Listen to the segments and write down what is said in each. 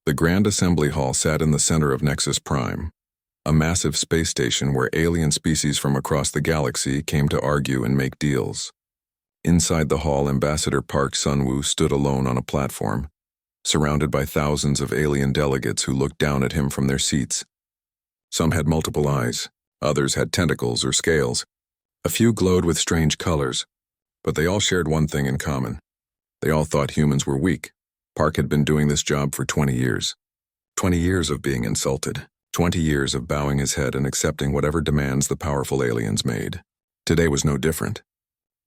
The Grand Assembly Hall sat in the center of Nexus Prime, a massive space station where alien species from across the galaxy came to argue and make deals. Inside the hall, Ambassador Park Sun-woo stood alone on a platform, surrounded by thousands of alien delegates who looked down at him from their seats. Some had multiple eyes, others had tentacles or scales. A few glowed with strange colors, but they all shared one thing in common. They all thought humans were weak. Park had been doing this job for 20 years. 20 years of being insulted. 20 years of bowing his head and accepting whatever demands the powerful aliens made. Today was no different.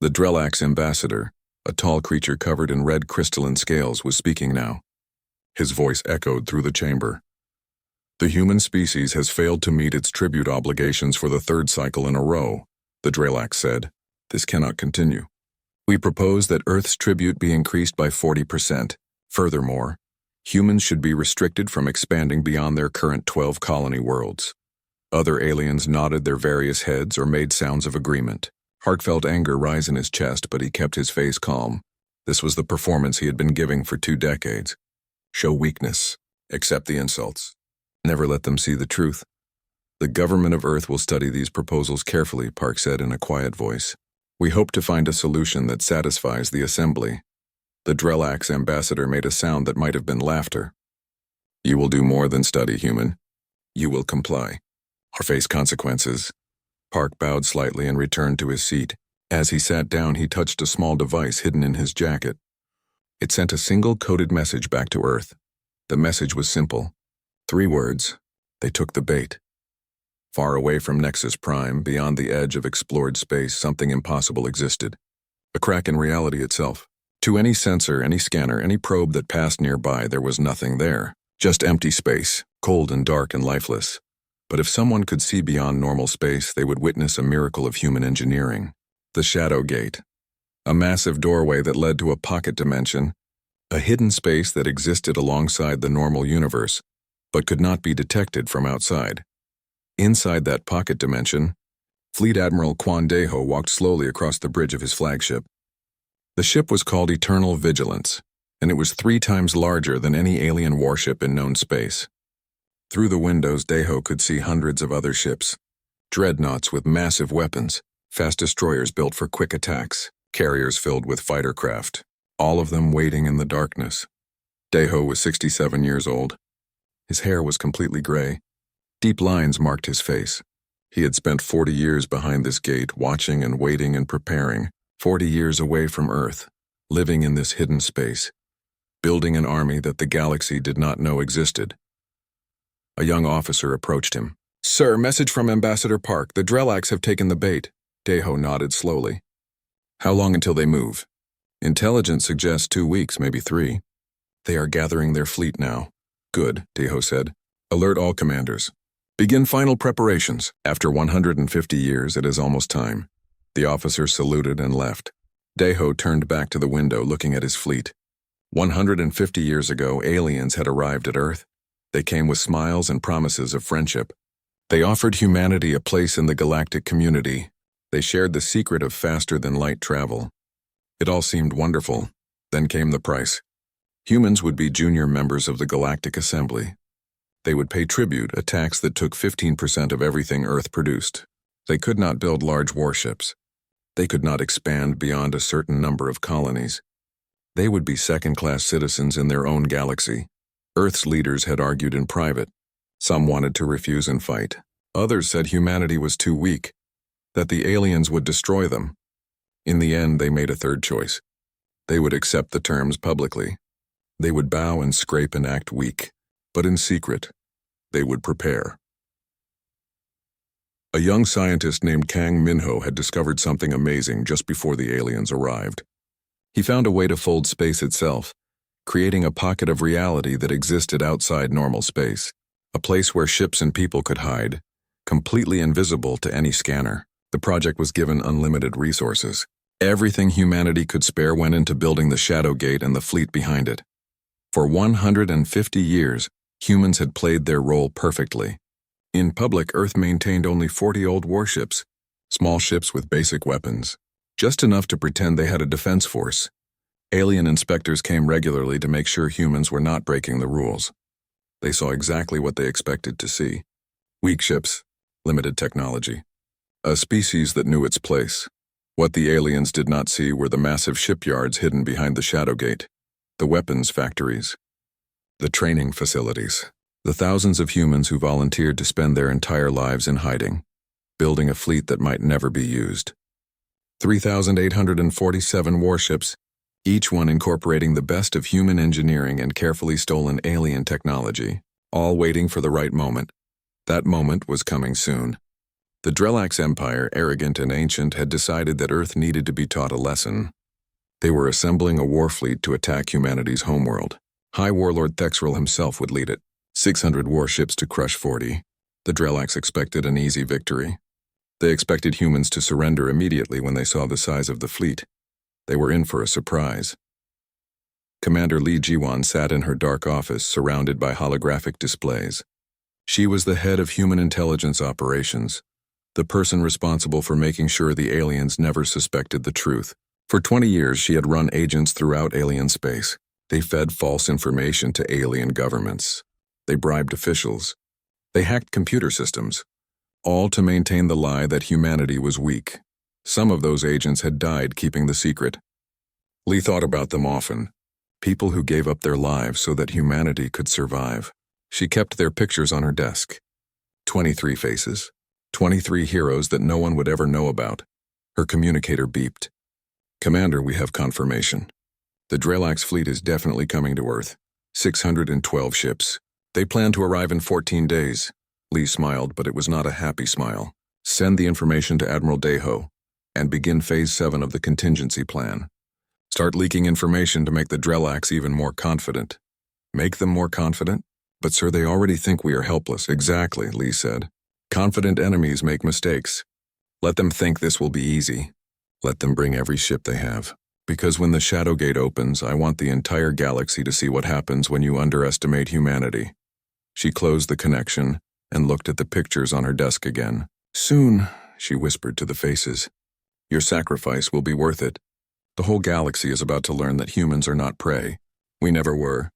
The Drellax ambassador, a tall creature covered in red crystalline scales, was speaking now. His voice echoed through the chamber. The human species has failed to meet its tribute obligations for the third cycle in a row, the Drellax said. This cannot continue. We propose that Earth's tribute be increased by 40%. Furthermore, humans should be restricted from expanding beyond their current 12 colony worlds. Other aliens nodded their various heads or made sounds of agreement. Hart felt anger rise in his chest, but he kept his face calm. This was the performance he had been giving for 2 decades. Show weakness. Accept the insults. Never let them see the truth. The government of Earth will study these proposals carefully, Park said in a quiet voice. We hope to find a solution that satisfies the Assembly. The Drellax ambassador made a sound that might have been laughter. You will do more than study, human. You will comply, or face consequences. Park bowed slightly and returned to his seat. As he sat down, he touched a small device hidden in his jacket. It sent a single coded message back to Earth. The message was simple. 3 words. They took the bait. Far away from Nexus Prime, beyond the edge of explored space, something impossible existed. A crack in reality itself. To any sensor, any scanner, any probe that passed nearby, there was nothing there. Just empty space, cold and dark and lifeless. But if someone could see beyond normal space, they would witness a miracle of human engineering. The Shadow Gate. A massive doorway that led to a pocket dimension, a hidden space that existed alongside the normal universe, but could not be detected from outside. Inside that pocket dimension, Fleet Admiral Quan Deho walked slowly across the bridge of his flagship. The ship was called Eternal Vigilance, and it was 3 times larger than any alien warship in known space. Through the windows, Deho could see hundreds of other ships, dreadnoughts with massive weapons, fast destroyers built for quick attacks, carriers filled with fighter craft, all of them waiting in the darkness. Deho was 67 years old. His hair was completely gray. Deep lines marked his face. He had spent 40 years behind this gate, watching and waiting and preparing, 40 years away from Earth, living in this hidden space, building an army that the galaxy did not know existed. A young officer approached him. Sir, message from Ambassador Park. The Drellax have taken the bait. Deho nodded slowly. How long until they move? Intelligence suggests 2 weeks, maybe 3. They are gathering their fleet now. Good, Deho said. Alert all commanders. Begin final preparations. After 150 years, it is almost time. The officer saluted and left. Deho turned back to the window, looking at his fleet. 150 years ago, aliens had arrived at Earth. They came with smiles and promises of friendship. They offered humanity a place in the galactic community. They shared the secret of faster-than-light travel. It all seemed wonderful. Then came the price. Humans would be junior members of the Galactic Assembly. They would pay tribute, a tax that took 15% of everything Earth produced. They could not build large warships. They could not expand beyond a certain number of colonies. They would be second-class citizens in their own galaxy. Earth's leaders had argued in private. Some wanted to refuse and fight. Others said humanity was too weak, that the aliens would destroy them. In the end, they made a third choice. They would accept the terms publicly. They would bow and scrape and act weak, but in secret, they would prepare. A young scientist named Kang Minho had discovered something amazing just before the aliens arrived. He found a way to fold space itself, creating a pocket of reality that existed outside normal space, a place where ships and people could hide, completely invisible to any scanner. The project was given unlimited resources. Everything humanity could spare went into building the Shadow Gate and the fleet behind it. For 150 years, humans had played their role perfectly. In public, Earth maintained only 40 old warships, small ships with basic weapons, just enough to pretend they had a defense force. Alien inspectors came regularly to make sure humans were not breaking the rules. They saw exactly what they expected to see. Weak ships, limited technology. A species that knew its place. What the aliens did not see were the massive shipyards hidden behind the Shadow Gate, the weapons factories, the training facilities, the thousands of humans who volunteered to spend their entire lives in hiding, building a fleet that might never be used. 3,847 warships, each one incorporating the best of human engineering and carefully stolen alien technology, all waiting for the right moment. That moment was coming soon. The Drellax Empire, arrogant and ancient, had decided that Earth needed to be taught a lesson. They were assembling a war fleet to attack humanity's homeworld. High Warlord Thexrel himself would lead it. 600 warships to crush 40. The Drellax expected an easy victory. They expected humans to surrender immediately when they saw the size of the fleet. They were in for a surprise. Commander Li Jiwan sat in her dark office, surrounded by holographic displays. She was the head of human intelligence operations, the person responsible for making sure the aliens never suspected the truth. For 20 years, she had run agents throughout alien space. They fed false information to alien governments. They bribed officials. They hacked computer systems, all to maintain the lie that humanity was weak. Some of those agents had died keeping the secret. Li thought about them often. People who gave up their lives so that humanity could survive. She kept their pictures on her desk. 23 faces. 23 heroes that no one would ever know about. Her communicator beeped. Commander, we have confirmation. The Drellax fleet is definitely coming to Earth. 612 ships. They plan to arrive in 14 days. Li smiled, but it was not a happy smile. Send the information to Admiral Deho and begin Phase 7 of the contingency plan. Start leaking information to make the Drellax even more confident. Make them more confident? But sir, they already think we are helpless. Exactly, Li said. Confident enemies make mistakes. Let them think this will be easy. Let them bring every ship they have. Because when the Shadow Gate opens, I want the entire galaxy to see what happens when you underestimate humanity. She closed the connection and looked at the pictures on her desk again. Soon, she whispered to the faces. Your sacrifice will be worth it. The whole galaxy is about to learn that humans are not prey. We never were.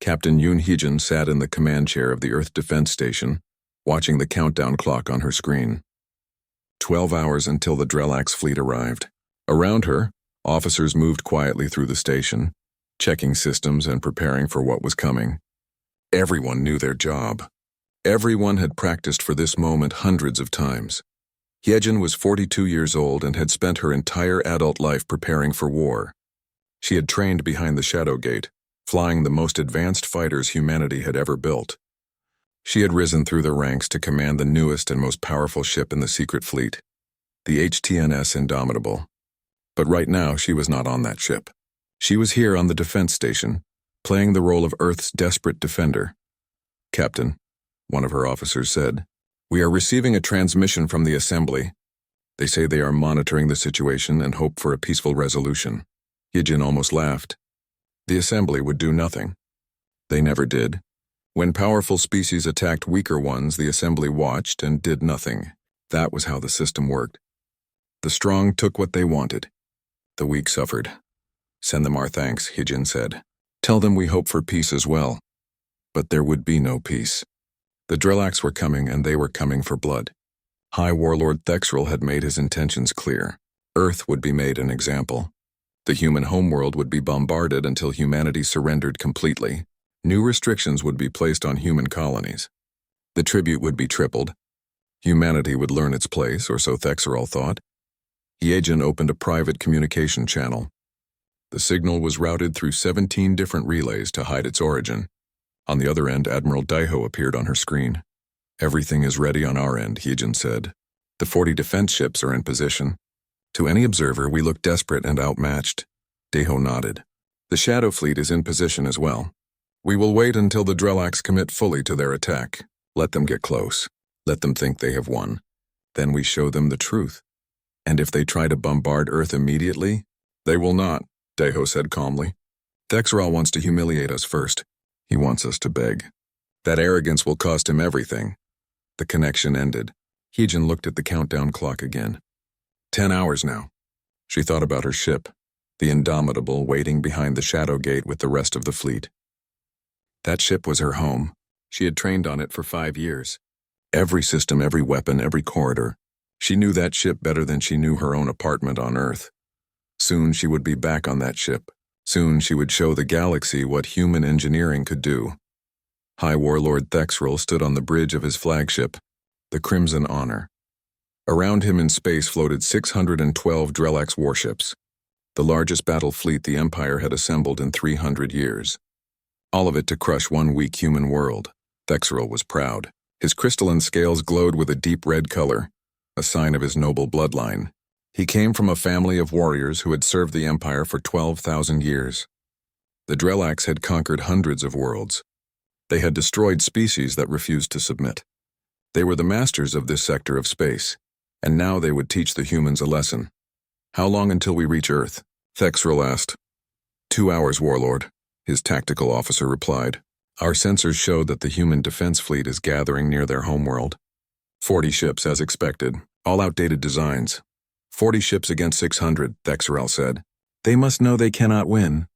Captain Yoon Heejin sat in the command chair of the Earth Defense Station, watching the countdown clock on her screen. 12 hours until the Drellax fleet arrived. Around her, officers moved quietly through the station, checking systems and preparing for what was coming. Everyone knew their job. Everyone had practiced for this moment hundreds of times. Hyejin was 42 years old and had spent her entire adult life preparing for war. She had trained behind the Shadow Gate, flying the most advanced fighters humanity had ever built. She had risen through the ranks to command the newest and most powerful ship in the secret fleet, the HTNS Indomitable. But right now, she was not on that ship. She was here on the defense station, playing the role of Earth's desperate defender. Captain, one of her officers said, we are receiving a transmission from the assembly. They say they are monitoring the situation and hope for a peaceful resolution. Hyejin almost laughed. The assembly would do nothing. They never did. When powerful species attacked weaker ones, the assembly watched and did nothing. That was how the system worked. The strong took what they wanted. The weak suffered. Send them our thanks, Hyejin said. Tell them we hope for peace as well. But there would be no peace. The Drellax were coming, and they were coming for blood. High Warlord Thexrel had made his intentions clear. Earth would be made an example. The human homeworld would be bombarded until humanity surrendered completely. New restrictions would be placed on human colonies. The tribute would be tripled. Humanity would learn its place, or so Thexrel thought. Hyejin opened a private communication channel. The signal was routed through 17 different relays to hide its origin. On the other end, Admiral Daiho appeared on her screen. Everything is ready on our end, Hyejin said. The 40 defense ships are in position. To any observer, we look desperate and outmatched. Daiho nodded. The Shadow Fleet is in position as well. We will wait until the Drellax commit fully to their attack. Let them get close. Let them think they have won. Then we show them the truth. And if they try to bombard Earth immediately, they will not, Daiho said calmly. Thexrel wants to humiliate us first. He wants us to beg. That arrogance will cost him everything. The connection ended. Hyejin looked at the countdown clock again. 10 hours now. She thought about her ship, the Indomitable, waiting behind the Shadow Gate with the rest of the fleet. That ship was her home. She had trained on it for 5 years. Every system, every weapon, every corridor. She knew that ship better than she knew her own apartment on Earth. Soon she would be back on that ship. Soon she would show the galaxy what human engineering could do. High Warlord Thexrel stood on the bridge of his flagship, the Crimson Honor. Around him in space floated 612 Drelax warships, the largest battle fleet the Empire had assembled in 300 years. All of it to crush one weak human world. Thexrel was proud. His crystalline scales glowed with a deep red color, a sign of his noble bloodline. He came from a family of warriors who had served the Empire for 12,000 years. The Drelax had conquered hundreds of worlds. They had destroyed species that refused to submit. They were the masters of this sector of space, and now they would teach the humans a lesson. "How long until we reach Earth?" Thexrel asked. 2 hours, Warlord, his tactical officer replied. "Our sensors show that the human defense fleet is gathering near their homeworld. 40 ships, as expected, all outdated designs. 40 ships against 600, Thexrel said. They must know they cannot win.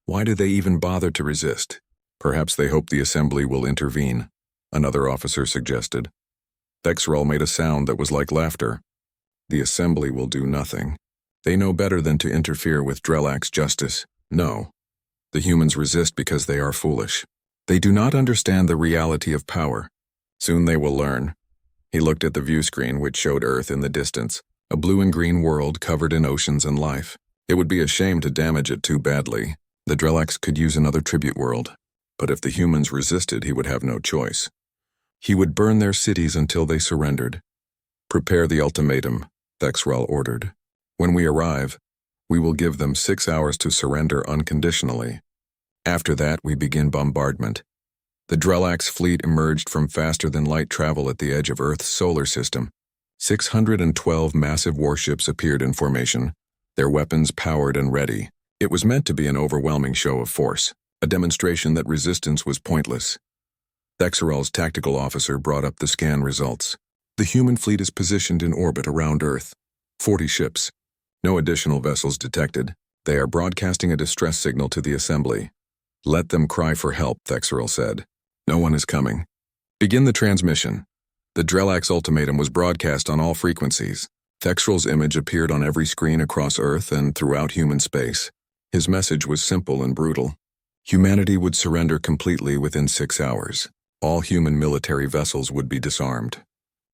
Why do they even bother to resist? Perhaps they hope the assembly will intervene," another officer suggested. Thexrel made a sound that was like laughter. "The assembly will do nothing. They know better than to interfere with Drelax justice. No. The humans resist because they are foolish. They do not understand the reality of power. Soon they will learn." He looked at the view screen, which showed Earth in the distance, a blue and green world covered in oceans and life. It would be a shame to damage it too badly. The Drelax could use another tribute world, but if the humans resisted, he would have no choice. He would burn their cities until they surrendered. "Prepare the ultimatum," Thexrel ordered. "When we arrive, we will give them 6 hours to surrender unconditionally. After that, we begin bombardment." The Drelax fleet emerged from faster-than-light travel at the edge of Earth's solar system. 612 massive warships appeared in formation, their weapons powered and ready. It was meant to be an overwhelming show of force, a demonstration that resistance was pointless. Thexrel's tactical officer brought up the scan results. "The human fleet is positioned in orbit around Earth. 40 ships. No additional vessels detected. They are broadcasting a distress signal to the assembly." "Let them cry for help," Thexrel said. "No one is coming. Begin the transmission." The Drelax ultimatum was broadcast on all frequencies. Thexrel's image appeared on every screen across Earth and throughout human space. His message was simple and brutal. Humanity would surrender completely within 6 hours. All human military vessels would be disarmed.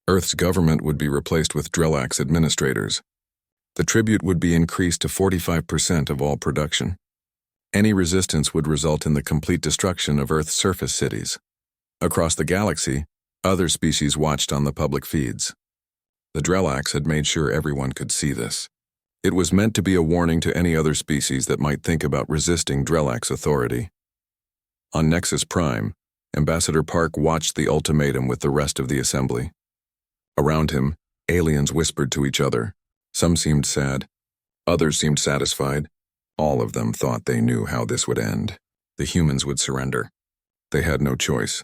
Earth's government would be replaced with Drelax administrators. The tribute would be increased to 45% of all production. Any resistance would result in the complete destruction of Earth's surface cities. Across the galaxy, other species watched on the public feeds. The Drelax had made sure everyone could see this. It was meant to be a warning to any other species that might think about resisting Drelax authority. On Nexus Prime, Ambassador Park watched the ultimatum with the rest of the assembly. Around him, aliens whispered to each other. Some seemed sad. Others seemed satisfied. All of them thought they knew how this would end. The humans would surrender. They had no choice.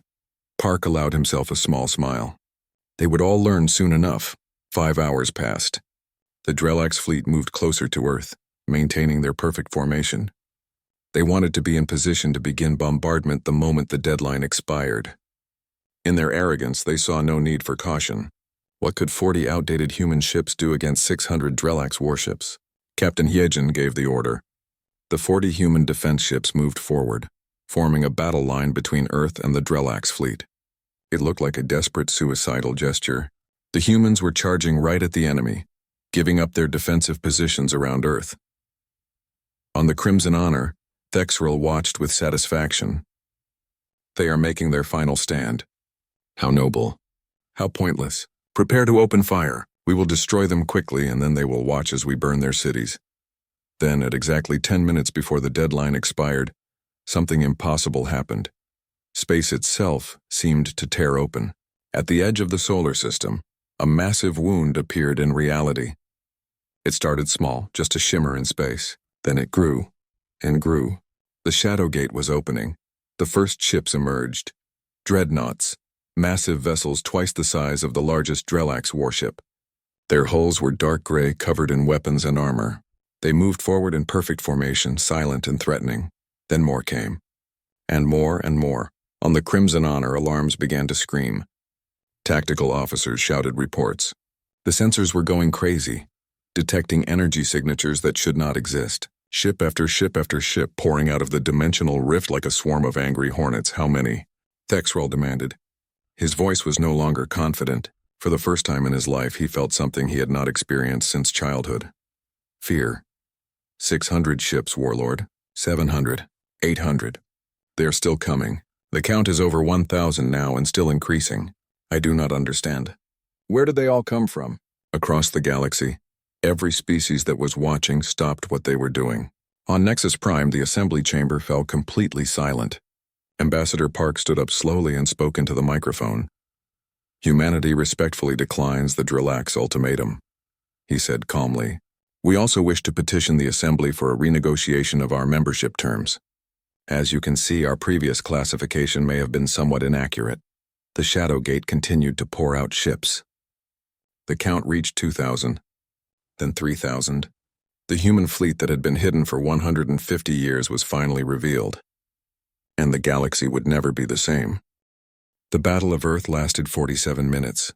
Park allowed himself a small smile. They would all learn soon enough. 5 hours passed. The Drelax fleet moved closer to Earth, maintaining their perfect formation. They wanted to be in position to begin bombardment the moment the deadline expired. In their arrogance, they saw no need for caution. What could 40 outdated human ships do against 600 Drelax warships? Captain Hyejin gave the order. The 40 human defense ships moved forward, forming a battle line between Earth and the Drelax fleet. It looked like a desperate suicidal gesture. The humans were charging right at the enemy, giving up their defensive positions around Earth. On the Crimson Honor, Thexrel watched with satisfaction. They are making their final stand. How noble. How pointless. Prepare to open fire. We will destroy them quickly, and then they will watch as we burn their cities. Then, at exactly 10 minutes before the deadline expired, something impossible happened. Space itself seemed to tear open. At the edge of the solar system, a massive wound appeared in reality. It started small, just a shimmer in space. Then it grew and grew. The Shadow Gate was opening. The first ships emerged. Dreadnoughts, massive vessels twice the size of the largest Drelax warship. Their hulls were dark gray, covered in weapons and armor. They moved forward in perfect formation, silent and threatening. Then more came. And more and more. On the Crimson Honor, alarms began to scream. Tactical officers shouted reports. The sensors were going crazy, detecting energy signatures that should not exist. Ship after ship after ship pouring out of the dimensional rift like a swarm of angry hornets. How many? Thexrel demanded. His voice was no longer confident. For the first time in his life, he felt something he had not experienced since childhood. Fear. 600 ships, Warlord. 700. 800. They are still coming. The count is over 1,000 now and still increasing. I do not understand. Where did they all come from? Across the galaxy, every species that was watching stopped what they were doing. On Nexus Prime, the assembly chamber fell completely silent. Ambassador Park stood up slowly and spoke into the microphone. Humanity respectfully declines the Drillax ultimatum, he said calmly. We also wish to petition the Assembly for a renegotiation of our membership terms. As you can see, our previous classification may have been somewhat inaccurate. The Shadow Gate continued to pour out ships. The count reached 2,000, then 3,000. The human fleet that had been hidden for 150 years was finally revealed. And the galaxy would never be the same. The Battle of Earth lasted 47 minutes.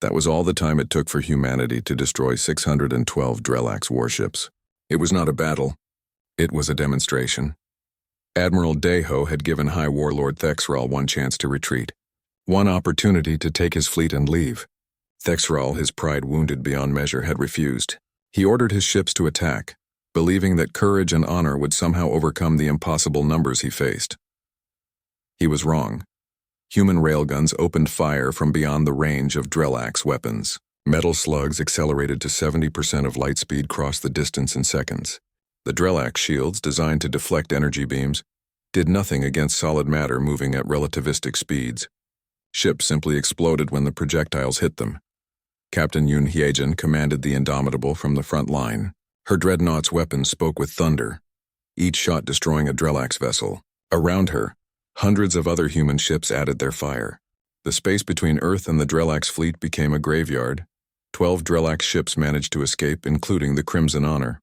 That was all the time it took for humanity to destroy 612 Drillax warships. It was not a battle. It was a demonstration. Admiral Deho had given High Warlord Thexral one chance to retreat. One opportunity to take his fleet and leave. Thexral, his pride wounded beyond measure, had refused. He ordered his ships to attack, believing that courage and honor would somehow overcome the impossible numbers he faced. He was wrong. Human railguns opened fire from beyond the range of Drillax weapons. Metal slugs accelerated to 70% of light speed crossed the distance in seconds. The Drillax shields, designed to deflect energy beams, did nothing against solid matter moving at relativistic speeds. Ships simply exploded when the projectiles hit them. Captain Yun Hyejin commanded the Indomitable from the front line. Her dreadnought's weapons spoke with thunder, each shot destroying a Drillax vessel. Around her, hundreds of other human ships added their fire. The space between Earth and the Drillax fleet became a graveyard. 12 Drillax ships managed to escape, including the Crimson Honor.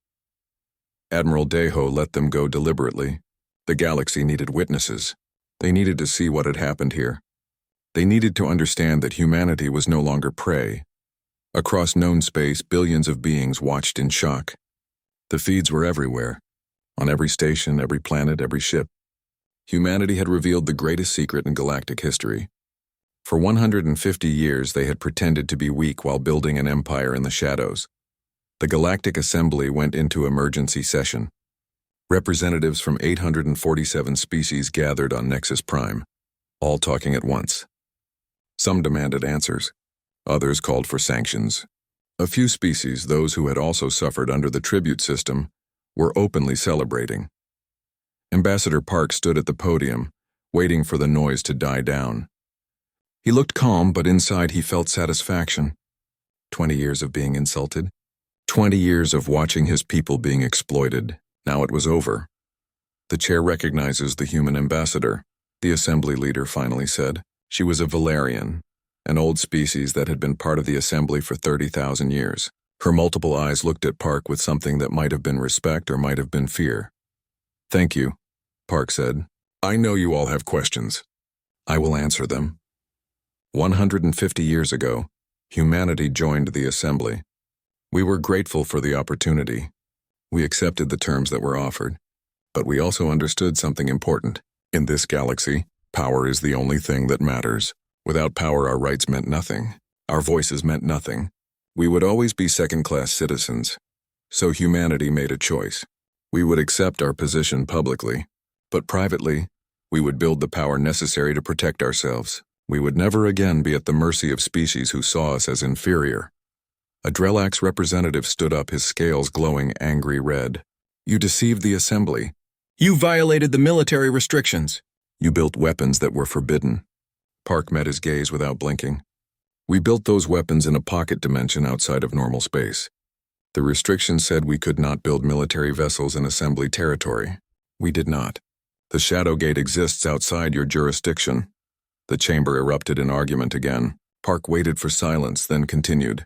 Admiral Deho let them go deliberately. The galaxy needed witnesses. They needed to see what had happened here. They needed to understand that humanity was no longer prey. Across known space, billions of beings watched in shock. The feeds were everywhere. On every station, every planet, every ship. Humanity had revealed the greatest secret in galactic history. For 150 years, they had pretended to be weak while building an empire in the shadows. The Galactic Assembly went into emergency session. Representatives from 847 species gathered on Nexus Prime, all talking at once. Some demanded answers. Others called for sanctions. A few species, those who had also suffered under the tribute system, were openly celebrating. Ambassador Park stood at the podium, waiting for the noise to die down. He looked calm, but inside he felt satisfaction. 20 years of being insulted. 20 years of watching his people being exploited. Now it was over. The chair recognizes the human ambassador, the assembly leader finally said. She was a Valerian, an old species that had been part of the assembly for 30,000 years. Her multiple eyes looked at Park with something that might have been respect or might have been fear. Thank you, Park said. I know you all have questions. I will answer them. 150 years ago, humanity joined the assembly. We were grateful for the opportunity. We accepted the terms that were offered. But we also understood something important. In this galaxy, power is the only thing that matters. Without power, our rights meant nothing. Our voices meant nothing. We would always be second-class citizens. So humanity made a choice. We would accept our position publicly, but privately, we would build the power necessary to protect ourselves. We would never again be at the mercy of species who saw us as inferior. A Drillax representative stood up, his scales glowing angry red. You deceived the assembly. You violated the military restrictions. You built weapons that were forbidden. Park met his gaze without blinking. We built those weapons in a pocket dimension outside of normal space. The restrictions said we could not build military vessels in assembly territory. We did not. The Shadow Gate exists outside your jurisdiction. The chamber erupted in argument again. Park waited for silence, then continued.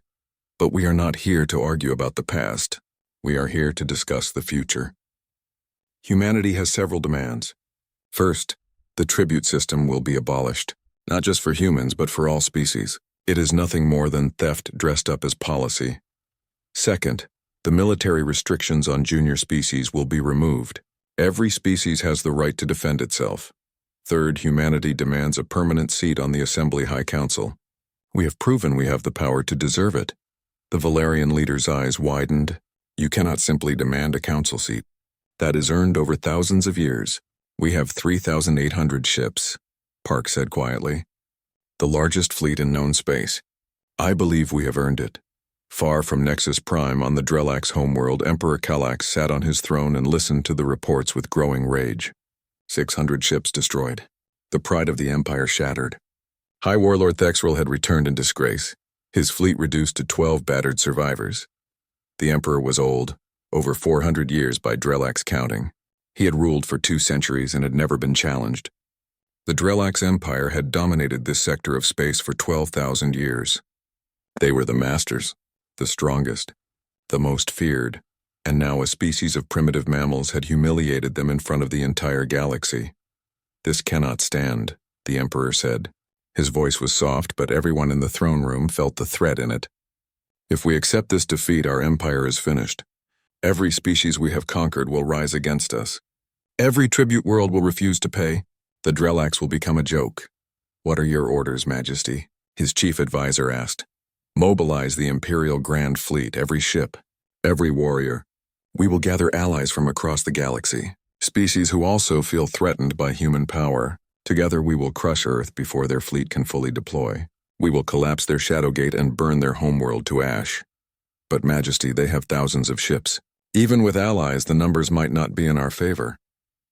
But we are not here to argue about the past. We are here to discuss the future. Humanity has several demands. First, The tribute system will be abolished, not just for humans but for all species. It is nothing more than theft dressed up as policy. Second, the military restrictions on junior species will be removed. Every species has the right to defend itself. Third, humanity demands a permanent seat on the Assembly High Council. We have proven we have the power to deserve it. The Valerian leader's eyes widened. You cannot simply demand a council seat. That is earned over thousands of years. We have 3,800 ships, Park said quietly. The largest fleet in known space. I believe we have earned it. Far from Nexus Prime on the Drelax homeworld, Emperor Kallax sat on his throne and listened to the reports with growing rage. 600 ships destroyed. The pride of the Empire shattered. High Warlord Thexrel had returned in disgrace, his fleet reduced to 12 battered survivors. The Emperor was old, over 400 years by Drelax counting. He had ruled for 2 centuries and had never been challenged. The Drelax Empire had dominated this sector of space for 12,000 years. They were the masters, the strongest, the most feared, and now a species of primitive mammals had humiliated them in front of the entire galaxy. This cannot stand, the Emperor said. His voice was soft, but everyone in the throne room felt the threat in it. If we accept this defeat, our empire is finished. Every species we have conquered will rise against us. Every tribute world will refuse to pay. The Drelax will become a joke. What are your orders, Majesty? His chief advisor asked. Mobilize the Imperial Grand Fleet, every ship, every warrior. We will gather allies from across the galaxy, species who also feel threatened by human power. Together we will crush Earth before their fleet can fully deploy. We will collapse their Shadowgate and burn their homeworld to ash. But Majesty, they have thousands of ships. Even with allies, the numbers might not be in our favor.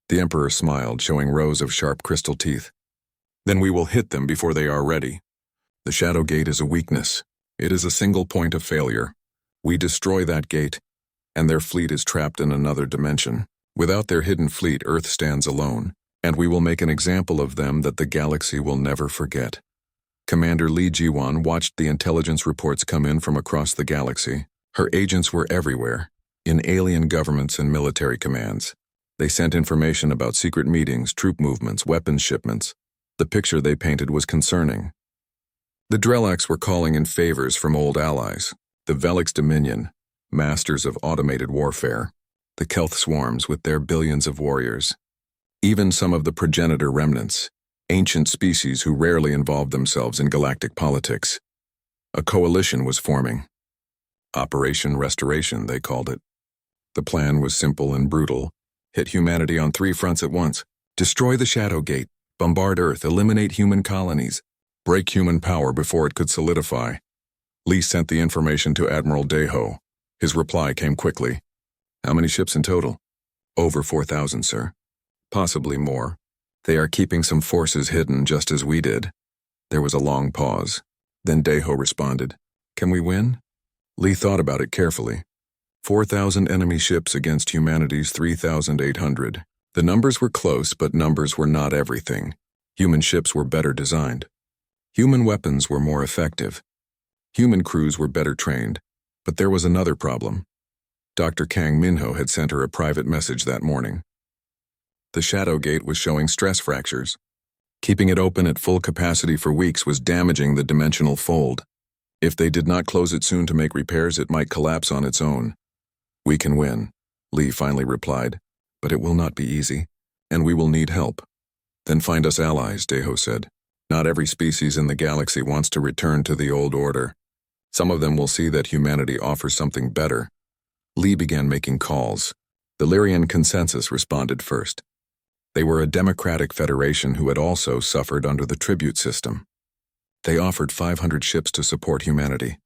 The Emperor smiled, showing rows of sharp crystal teeth. Then we will hit them before they are ready. The Shadowgate is a weakness. It is a single point of failure. We destroy that gate, and their fleet is trapped in another dimension. Without their hidden fleet, Earth stands alone, and we will make an example of them that the galaxy will never forget. Commander Li Jiwan watched the intelligence reports come in from across the galaxy. Her agents were everywhere, in alien governments and military commands. They sent information about secret meetings, troop movements, weapons shipments. The picture they painted was concerning. The Drelax were calling in favors from old allies, the Velix Dominion, masters of automated warfare, the Kelth swarms with their billions of warriors, even some of the progenitor remnants, ancient species who rarely involved themselves in galactic politics. A coalition was forming. Operation Restoration, they called it. The plan was simple and brutal. Hit humanity on 3 fronts at once. Destroy the Shadowgate, bombard Earth, eliminate human colonies, break human power before it could solidify. Lee sent the information to Admiral Deho. His reply came quickly. How many ships in total? Over 4,000, sir. Possibly more. They are keeping some forces hidden just as we did. There was a long pause. Then Deho responded. Can we win? Lee thought about it carefully. 4,000 enemy ships against humanity's 3,800. The numbers were close, but numbers were not everything. Human ships were better designed. Human weapons were more effective. Human crews were better trained. But there was another problem. Dr. Kang Minho had sent her a private message that morning. The Shadowgate was showing stress fractures. Keeping it open at full capacity for weeks was damaging the dimensional fold. If they did not close it soon to make repairs, it might collapse on its own. We can win, Lee finally replied, but it will not be easy, and we will need help. Then find us allies, Deho said. Not every species in the galaxy wants to return to the old order. Some of them will see that humanity offers something better. Lee began making calls. The Lyrian Consensus responded first. They were a democratic federation who had also suffered under the tribute system. They offered 500 ships to support humanity.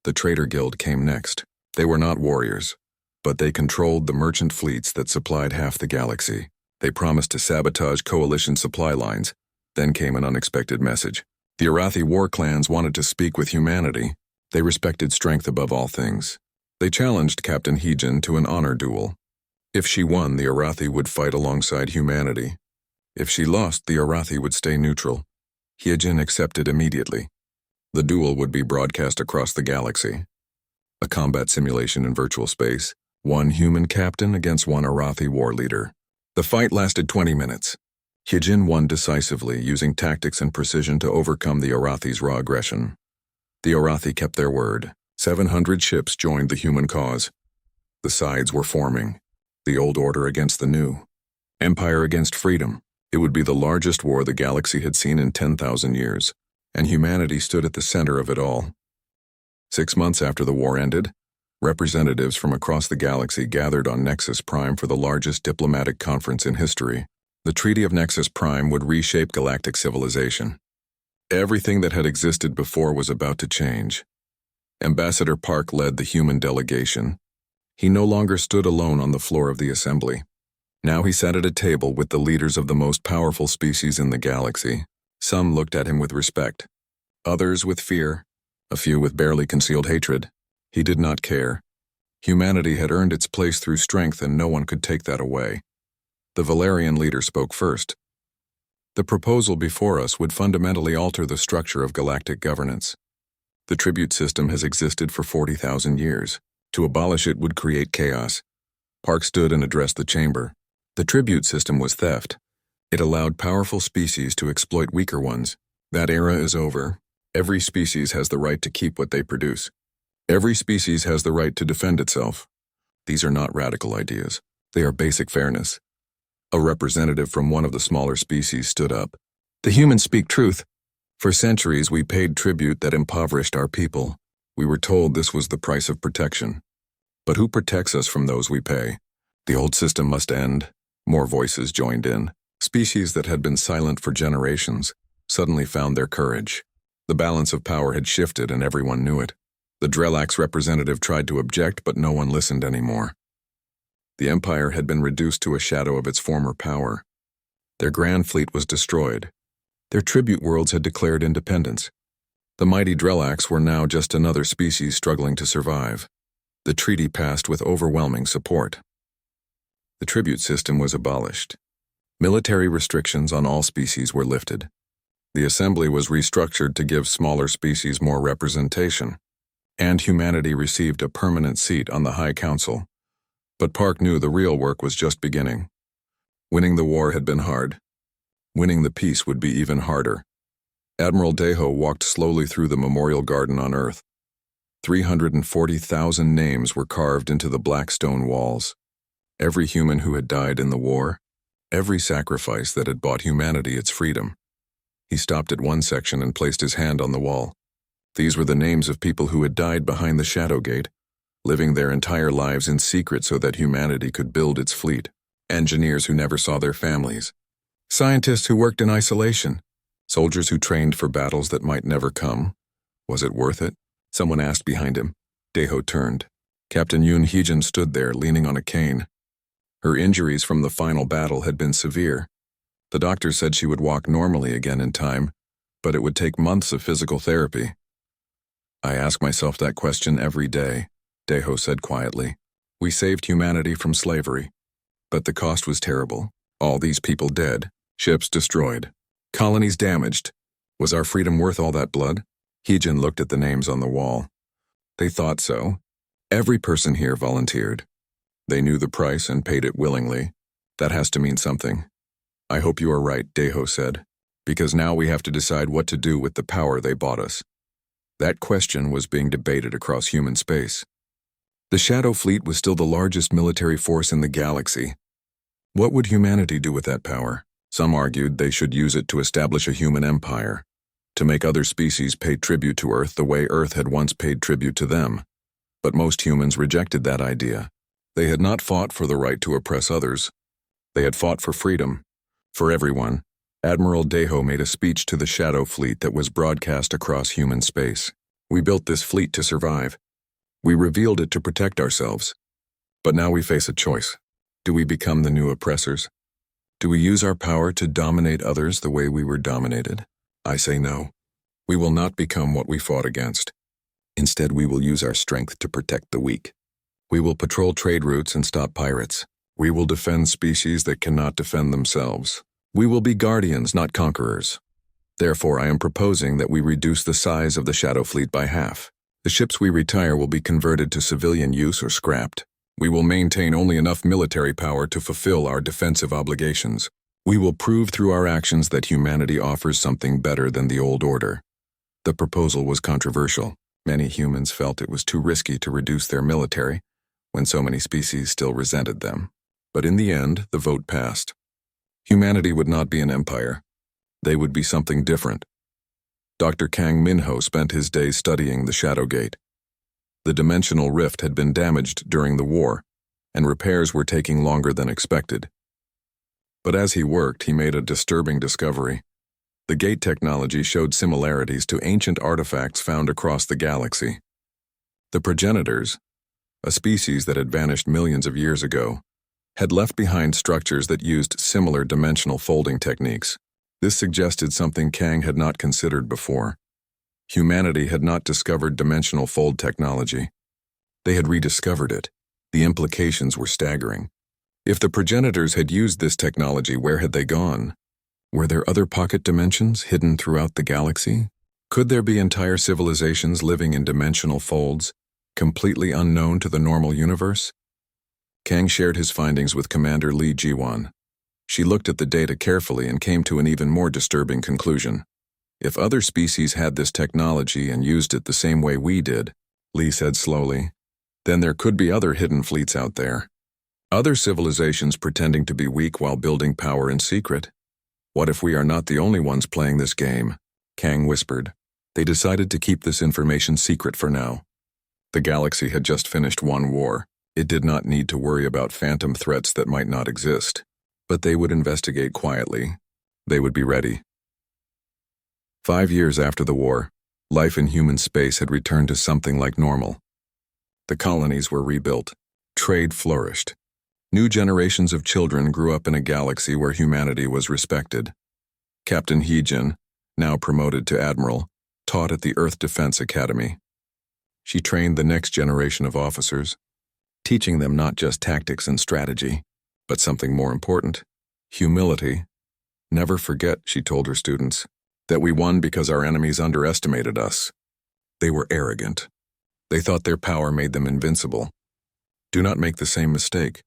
The Trader Guild came next. They were not warriors, but they controlled the merchant fleets that supplied half the galaxy. They promised to sabotage coalition supply lines. Then came an unexpected message. The Arathi war clans wanted to speak with humanity. They respected strength above all things. They challenged Captain Heejin to an honor duel. If she won, the Arathi would fight alongside humanity. If she lost, the Arathi would stay neutral. Heejin accepted immediately. The duel would be broadcast across the galaxy. A combat simulation in virtual space. 1 human captain against 1 Arathi war leader. The fight lasted 20 minutes. Hyejin won decisively, using tactics and precision to overcome the Arathi's raw aggression. The Arathi kept their word. 700 ships joined the human cause. The sides were forming. The old order against the new. Empire against freedom. It would be the largest war the galaxy had seen in 10,000 years, and humanity stood at the center of it all. 6 months after the war ended, representatives from across the galaxy gathered on Nexus Prime for the largest diplomatic conference in history. The Treaty of Nexus Prime would reshape galactic civilization. Everything that had existed before was about to change. Ambassador Park led the human delegation. He no longer stood alone on the floor of the assembly. Now he sat at a table with the leaders of the most powerful species in the galaxy. Some looked at him with respect, others with fear, a few with barely concealed hatred. He did not care. Humanity had earned its place through strength, and no one could take that away. The Valerian leader spoke first. The proposal before us would fundamentally alter the structure of galactic governance. The tribute system has existed for 40,000 years. To abolish it would create chaos. Park stood and addressed the chamber. The tribute system was theft. It allowed powerful species to exploit weaker ones. That era is over. Every species has the right to keep what they produce. Every species has the right to defend itself. These are not radical ideas. They are basic fairness. A representative from one of the smaller species stood up. The humans speak truth. For centuries we paid tribute that impoverished our people. We were told this was the price of protection. But who protects us from those we pay? The old system must end. More voices joined in. Species that had been silent for generations suddenly found their courage. The balance of power had shifted and everyone knew it. The Drellax representative tried to object, but no one listened anymore. The Empire had been reduced to a shadow of its former power. Their grand fleet was destroyed. Their tribute worlds had declared independence. The mighty Drellax were now just another species struggling to survive. The treaty passed with overwhelming support. The tribute system was abolished. Military restrictions on all species were lifted. The assembly was restructured to give smaller species more representation, and humanity received a permanent seat on the High Council. But Park knew the real work was just beginning. Winning the war had been hard. Winning the peace would be even harder. Admiral Deho walked slowly through the memorial garden on Earth. 340,000 names were carved into the black stone walls. Every human who had died in the war, every sacrifice that had bought humanity its freedom. He stopped at one section and placed his hand on the wall. These were the names of people who had died behind the Shadow Gate, living their entire lives in secret so that humanity could build its fleet. Engineers who never saw their families. Scientists who worked in isolation. Soldiers who trained for battles that might never come. Was it worth it? Someone asked behind him. Deho turned. Captain Yoon Heejin stood there, leaning on a cane. Her injuries from the final battle had been severe. The doctor said she would walk normally again in time, but it would take months of physical therapy. I ask myself that question every day, Deho said quietly. We saved humanity from slavery, but the cost was terrible. All these people dead, ships destroyed, colonies damaged. Was our freedom worth all that blood? Heejin looked at the names on the wall. They thought so. Every person here volunteered. They knew the price and paid it willingly. That has to mean something. I hope you are right, Deho said, because now we have to decide what to do with the power they bought us. That question was being debated across human space. The Shadow Fleet was still the largest military force in the galaxy. What would humanity do with that power? Some argued they should use it to establish a human empire, to make other species pay tribute to Earth the way Earth had once paid tribute to them. But most humans rejected that idea. They had not fought for the right to oppress others. They had fought for freedom. For everyone, Admiral Deho made a speech to the Shadow Fleet that was broadcast across human space. We built this fleet to survive. We revealed it to protect ourselves. But now we face a choice. Do we become the new oppressors? Do we use our power to dominate others the way we were dominated? I say no. We will not become what we fought against. Instead, we will use our strength to protect the weak. We will patrol trade routes and stop pirates. We will defend species that cannot defend themselves. We will be guardians, not conquerors. Therefore, I am proposing that we reduce the size of the Shadow Fleet by half. The ships we retire will be converted to civilian use or scrapped. We will maintain only enough military power to fulfill our defensive obligations. We will prove through our actions that humanity offers something better than the old order. The proposal was controversial. Many humans felt it was too risky to reduce their military, when so many species still resented them. But in the end, the vote passed. Humanity would not be an empire. They would be something different. Dr. Kang Minho spent his days studying the Shadowgate. The dimensional rift had been damaged during the war, and repairs were taking longer than expected. But as he worked, he made a disturbing discovery. The gate technology showed similarities to ancient artifacts found across the galaxy. The progenitors, a species that had vanished millions of years ago, had left behind structures that used similar dimensional folding techniques. This suggested something Kang had not considered before. Humanity had not discovered dimensional fold technology. They had rediscovered it. The implications were staggering. If the progenitors had used this technology, where had they gone? Were there other pocket dimensions hidden throughout the galaxy? Could there be entire civilizations living in dimensional folds, completely unknown to the normal universe? Kang shared his findings with Commander Lee Jiwan. She looked at the data carefully and came to an even more disturbing conclusion. If other species had this technology and used it the same way we did, Lee said slowly, then there could be other hidden fleets out there. Other civilizations pretending to be weak while building power in secret. What if we are not the only ones playing this game? Kang whispered. They decided to keep this information secret for now. The galaxy had just finished one war. It did not need to worry about phantom threats that might not exist. But they would investigate quietly. They would be ready. 5 years after the war, life in human space had returned to something like normal. The colonies were rebuilt. Trade flourished. New generations of children grew up in a galaxy where humanity was respected. Captain Heejin, now promoted to admiral, taught at the Earth Defense Academy. She trained the next generation of officers, teaching them not just tactics and strategy, but something more important, humility. Never forget, she told her students, that we won because our enemies underestimated us. They were arrogant. They thought their power made them invincible. Do not make the same mistake.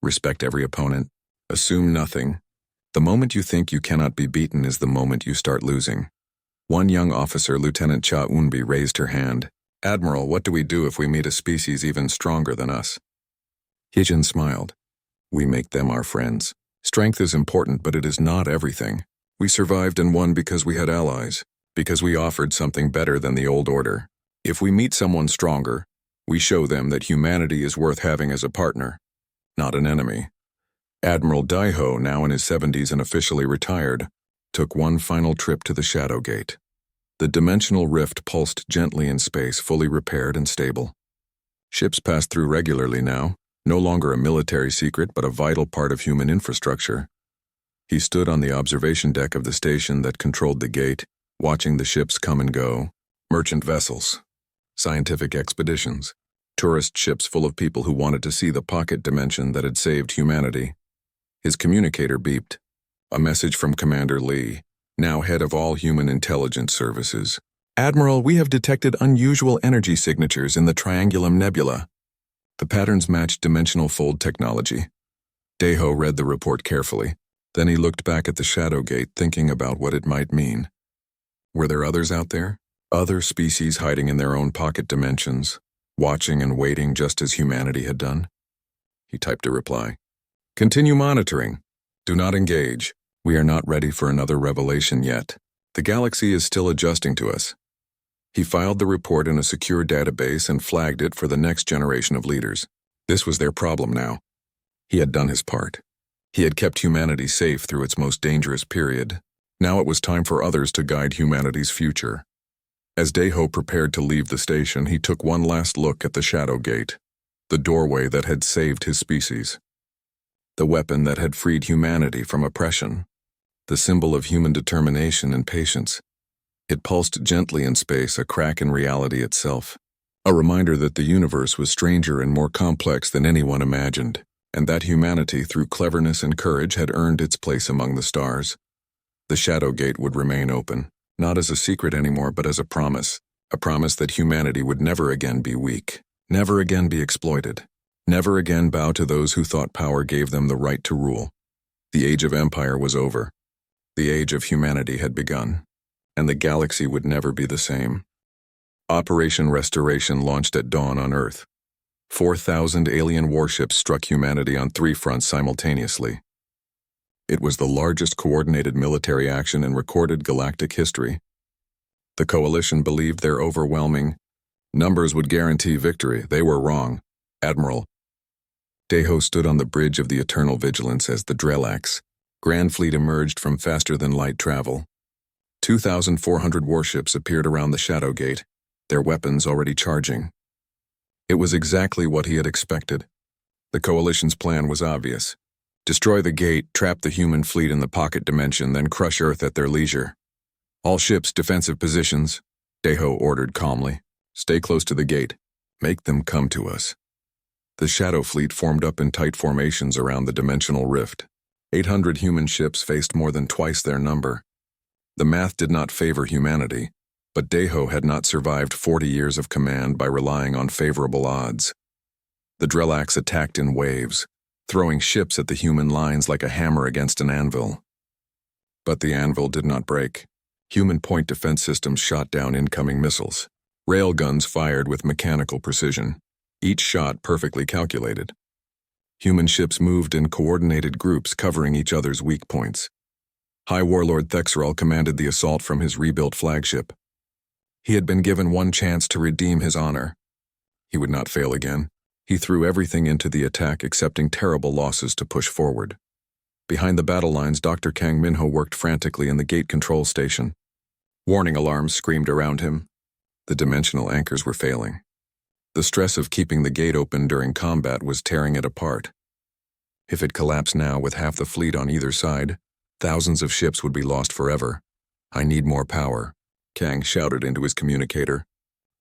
Respect every opponent. Assume nothing. The moment you think you cannot be beaten is the moment you start losing. One young officer, Lieutenant Cha Unbi, raised her hand. Admiral, what do we do if we meet a species even stronger than us? Heejin smiled. We make them our friends. Strength is important, but it is not everything. We survived and won because we had allies, because we offered something better than the old order. If we meet someone stronger, we show them that humanity is worth having as a partner, not an enemy. Admiral Daiho, now in his 70s and officially retired, took one final trip to the Shadowgate. The dimensional rift pulsed gently in space, fully repaired and stable. Ships passed through regularly now, no longer a military secret but a vital part of human infrastructure. He stood on the observation deck of the station that controlled the gate, watching the ships come and go, merchant vessels, scientific expeditions, tourist ships full of people who wanted to see the pocket dimension that had saved humanity. His communicator beeped. A message from Commander Lee, now head of all human intelligence services. Admiral, we have detected unusual energy signatures in the Triangulum Nebula. The patterns matched dimensional fold technology. Daiho read the report carefully. Then he looked back at the Shadowgate, thinking about what it might mean. Were there others out there? Other species hiding in their own pocket dimensions, watching and waiting just as humanity had done? He typed a reply. Continue monitoring. Do not engage. We are not ready for another revelation yet. The galaxy is still adjusting to us. He filed the report in a secure database and flagged it for the next generation of leaders. This was their problem now. He had done his part. He had kept humanity safe through its most dangerous period. Now it was time for others to guide humanity's future. As Daiho prepared to leave the station, he took one last look at the Shadowgate, the doorway that had saved his species. The weapon that had freed humanity from oppression. The symbol of human determination and patience. It pulsed gently in space, a crack in reality itself. A reminder that the universe was stranger and more complex than anyone imagined, and that humanity, through cleverness and courage, had earned its place among the stars. The Shadowgate would remain open, not as a secret anymore, but as a promise that humanity would never again be weak, never again be exploited, never again bow to those who thought power gave them the right to rule. The age of empire was over. The age of humanity had begun, and the galaxy would never be the same. Operation Restoration launched at dawn on Earth. 4,000 alien warships struck humanity on 3 fronts simultaneously. It was the largest coordinated military action in recorded galactic history. The coalition believed their overwhelming numbers would guarantee victory. They were wrong. Admiral Deho stood on the bridge of the Eternal Vigilance as the Drelax Grand Fleet emerged from faster-than-light travel. 2,400 warships appeared around the Shadow Gate, their weapons already charging. It was exactly what he had expected. The Coalition's plan was obvious. Destroy the gate, trap the human fleet in the pocket dimension, then crush Earth at their leisure. All ships, defensive positions, Deho ordered calmly. Stay close to the gate. Make them come to us. The Shadow Fleet formed up in tight formations around the dimensional rift. 800 human ships faced more than twice their number. The math did not favor humanity, but Deho had not survived 40 years of command by relying on favorable odds. The Drelax attacked in waves, throwing ships at the human lines like a hammer against an anvil. But the anvil did not break. Human point defense systems shot down incoming missiles. Railguns fired with mechanical precision, each shot perfectly calculated. Human ships moved in coordinated groups covering each other's weak points. High Warlord Thexral commanded the assault from his rebuilt flagship. He had been given one chance to redeem his honor. He would not fail again. He threw everything into the attack, accepting terrible losses to push forward. Behind the battle lines, Dr. Kang Minho worked frantically in the gate control station. Warning alarms screamed around him. The dimensional anchors were failing. The stress of keeping the gate open during combat was tearing it apart. If it collapsed now with half the fleet on either side, thousands of ships would be lost forever. I need more power, Kang shouted into his communicator.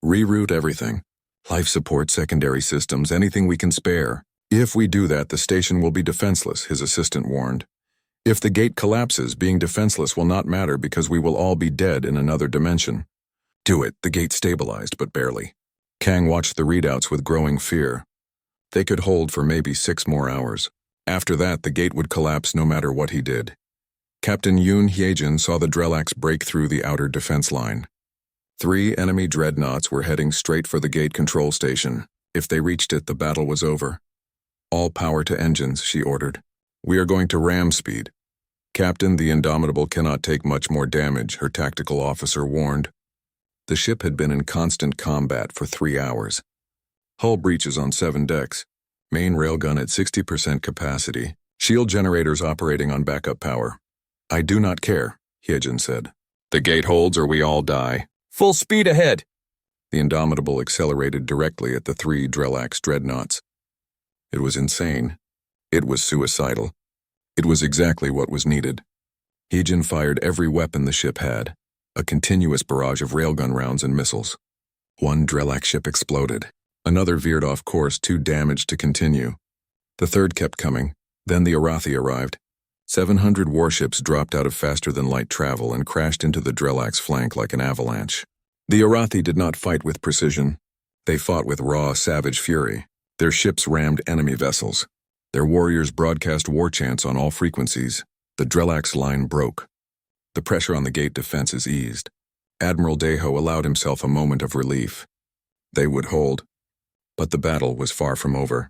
Reroute everything. Life support, secondary systems, anything we can spare. If we do that, the station will be defenseless, his assistant warned. If the gate collapses, being defenseless will not matter because we will all be dead in another dimension. Do it. The gate stabilized, but barely. Kang watched the readouts with growing fear. They could hold for maybe 6 more hours. After that, the gate would collapse no matter what he did. Captain Yoon Hyejin saw the Drelax break through the outer defense line. 3 enemy dreadnoughts were heading straight for the gate control station. If they reached it, the battle was over. All power to engines, she ordered. We are going to ram speed. Captain, the Indomitable cannot take much more damage, her tactical officer warned. The ship had been in constant combat for 3 hours. Hull breaches on 7 decks. Main railgun at 60% capacity. Shield generators operating on backup power. I do not care, Hyejin said. The gate holds or we all die. Full speed ahead! The Indomitable accelerated directly at the 3 Drelax dreadnoughts. It was insane. It was suicidal. It was exactly what was needed. Hyejin fired every weapon the ship had. A continuous barrage of railgun rounds and missiles. 1 Drelax ship exploded. Another veered off course, too damaged to continue. The 3rd kept coming. Then the Arathi arrived. 700 warships dropped out of faster-than-light travel and crashed into the Drelax flank like an avalanche. The Arathi did not fight with precision. They fought with raw, savage fury. Their ships rammed enemy vessels. Their warriors broadcast war chants on all frequencies. The Drelax line broke. The pressure on the gate defenses eased. Admiral Deho allowed himself a moment of relief. They would hold. But the battle was far from over.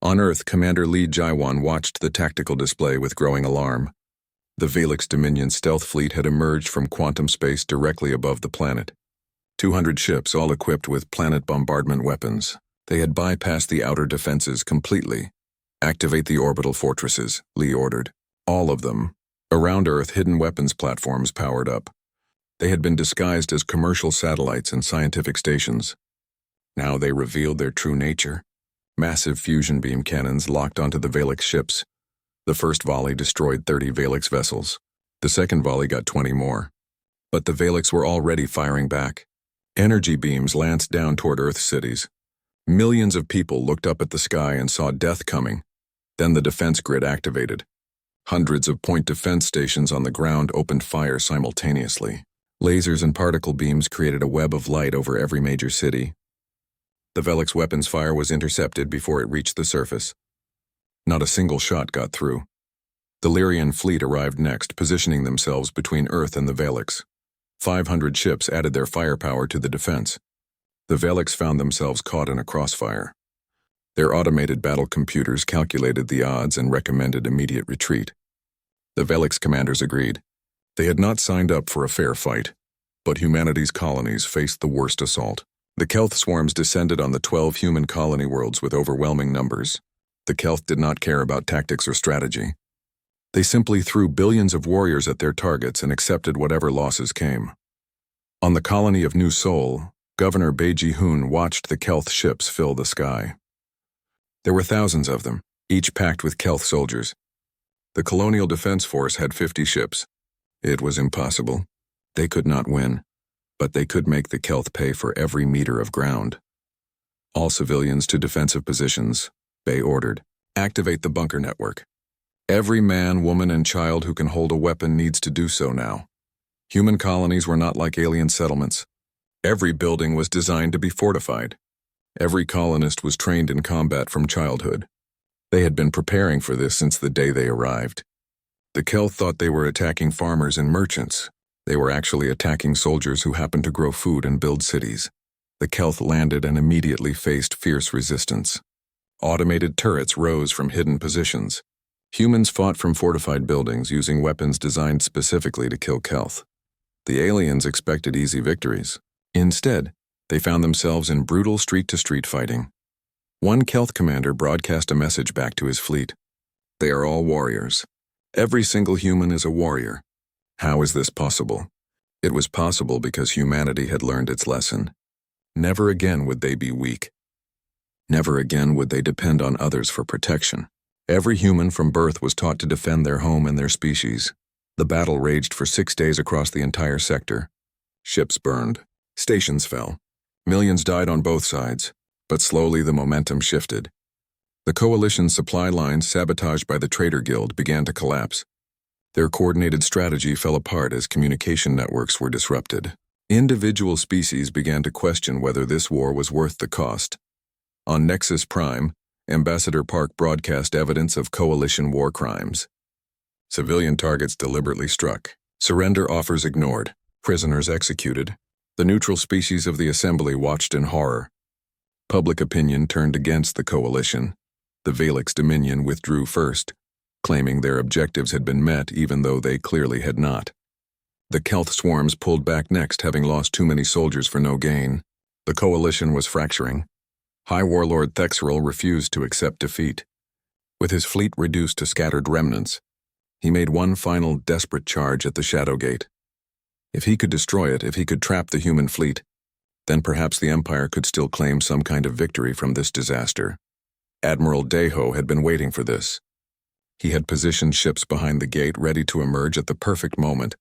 On Earth, Commander Lee Jaiwan watched the tactical display with growing alarm. The Valix Dominion stealth fleet had emerged from quantum space directly above the planet. 200 ships, all equipped with planet bombardment weapons. They had bypassed the outer defenses completely. Activate the orbital fortresses, Lee ordered. All of them. Around Earth, hidden weapons platforms powered up. They had been disguised as commercial satellites and scientific stations. Now they revealed their true nature. Massive fusion beam cannons locked onto the Valix ships. The first volley destroyed 30 Valix vessels. The second volley got 20 more. But the Valix were already firing back. Energy beams lanced down toward Earth cities. Millions of people looked up at the sky and saw death coming. Then the defense grid activated. Hundreds of point defense stations on the ground opened fire simultaneously. Lasers and particle beams created a web of light over every major city. The Valix weapons fire was intercepted before it reached the surface. Not a single shot got through. The Lyrian fleet arrived next, positioning themselves between Earth and the Valix. 500 ships added their firepower to the defense. The Valix found themselves caught in a crossfire. Their automated battle computers calculated the odds and recommended immediate retreat. The Valix commanders agreed. They had not signed up for a fair fight, but humanity's colonies faced the worst assault. The Kelth swarms descended on the 12 human colony worlds with overwhelming numbers. The Kelth did not care about tactics or strategy. They simply threw billions of warriors at their targets and accepted whatever losses came. On the colony of New Sol, Governor Beiji Hun watched the Kelth ships fill the sky. There were thousands of them, each packed with Kelth soldiers. The Colonial Defense Force had 50 ships. It was impossible. They could not win, but they could make the Kelth pay for every meter of ground. All civilians to defensive positions, Bay ordered. Activate the bunker network. Every man, woman, and child who can hold a weapon needs to do so now. Human colonies were not like alien settlements. Every building was designed to be fortified. Every colonist was trained in combat from childhood. They had been preparing for this since the day they arrived. The Kelth thought they were attacking farmers and merchants. They were actually attacking soldiers who happened to grow food and build cities. The Kelth landed and immediately faced fierce resistance. Automated turrets rose from hidden positions. Humans fought from fortified buildings using weapons designed specifically to kill Kelth. The aliens expected easy victories. Instead, they found themselves in brutal street-to-street fighting. One Kelth commander broadcast a message back to his fleet. They are all warriors. Every single human is a warrior. How is this possible? It was possible because humanity had learned its lesson. Never again would they be weak. Never again would they depend on others for protection. Every human from birth was taught to defend their home and their species. The battle raged for 6 days across the entire sector. Ships burned. Stations fell. Millions died on both sides, but slowly the momentum shifted. The coalition's supply lines, sabotaged by the Trader Guild, began to collapse. Their coordinated strategy fell apart as communication networks were disrupted. Individual species began to question whether this war was worth the cost. On Nexus Prime, Ambassador Park broadcast evidence of coalition war crimes. Civilian targets deliberately struck. Surrender offers ignored. Prisoners executed. The neutral species of the assembly watched in horror. Public opinion turned against the coalition. The Valix Dominion withdrew first, claiming their objectives had been met even though they clearly had not. The Kelth swarms pulled back next, having lost too many soldiers for no gain. The coalition was fracturing. High Warlord Thexerl refused to accept defeat. With his fleet reduced to scattered remnants, he made one final desperate charge at the Shadow Gate. If he could destroy it, if he could trap the human fleet, then perhaps the Empire could still claim some kind of victory from this disaster. Admiral Deho had been waiting for this. He had positioned ships behind the gate ready to emerge at the perfect moment.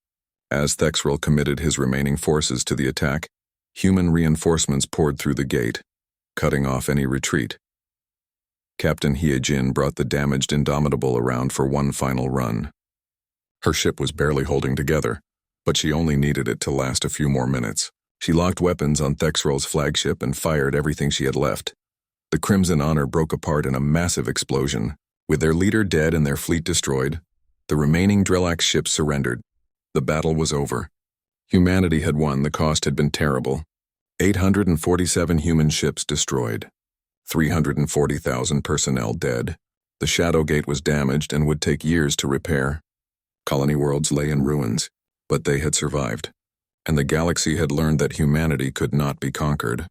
As Thexerl committed his remaining forces to the attack, human reinforcements poured through the gate, cutting off any retreat. Captain Hyejin brought the damaged Indomitable around for one final run. Her ship was barely holding together, but she only needed it to last a few more minutes. She locked weapons on Thexerl's flagship and fired everything she had left. The Crimson Honor broke apart in a massive explosion. With their leader dead and their fleet destroyed, the remaining Drillax ships surrendered. The battle was over. Humanity had won. The cost had been terrible. 847 human ships destroyed. 340,000 personnel dead. The Shadow Gate was damaged and would take years to repair. Colony worlds lay in ruins, but they had survived. And the galaxy had learned that humanity could not be conquered.